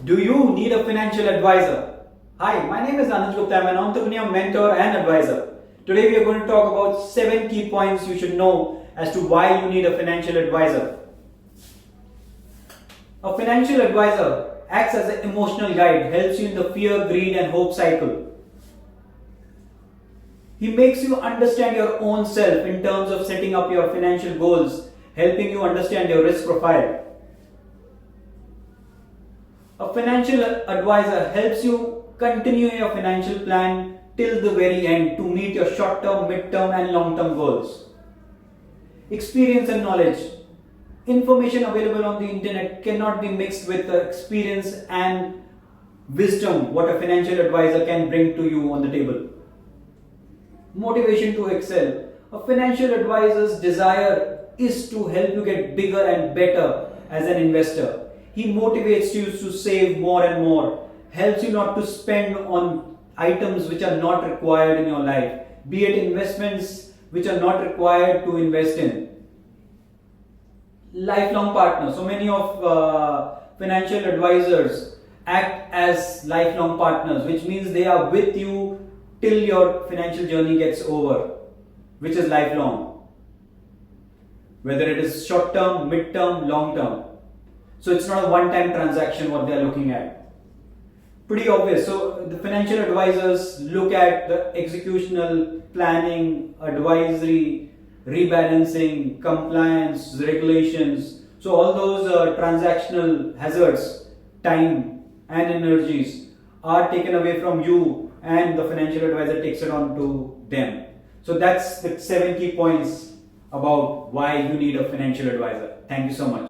Do you need a financial advisor? Hi, my name is Anuj. I'm an entrepreneur, mentor, and advisor. Today we are going to talk about 7 key points you should know as to why you need a financial advisor. A financial advisor acts as an emotional guide, helps you in the fear, greed, and hope cycle. He makes you understand your own self in terms of setting up your financial goals, helping you understand your risk profile. A financial advisor helps you continue your financial plan till the very end to meet your short-term, mid-term and long-term goals. Experience and knowledge. Information available on the internet cannot be mixed with the experience and wisdom what a financial advisor can bring to you on the table. Motivation to excel. A financial advisor's desire is to help you get bigger and better as an investor. He motivates you to save more and more, helps you not to spend on items which are not required in your life, be it investments which are not required to invest in. Lifelong partner. So many of financial advisors act as lifelong partners, which means they are with you till your financial journey gets over, which is lifelong. Whether it is short term, mid term, long term. So it's not a one-time transaction what they are looking at. Pretty obvious. So the financial advisors look at the executional planning, advisory, rebalancing, compliance, regulations. So all those transactional hazards, time and energies are taken away from you and the financial advisor takes it on to them. So that's the 7 key points about why you need a financial advisor. Thank you so much.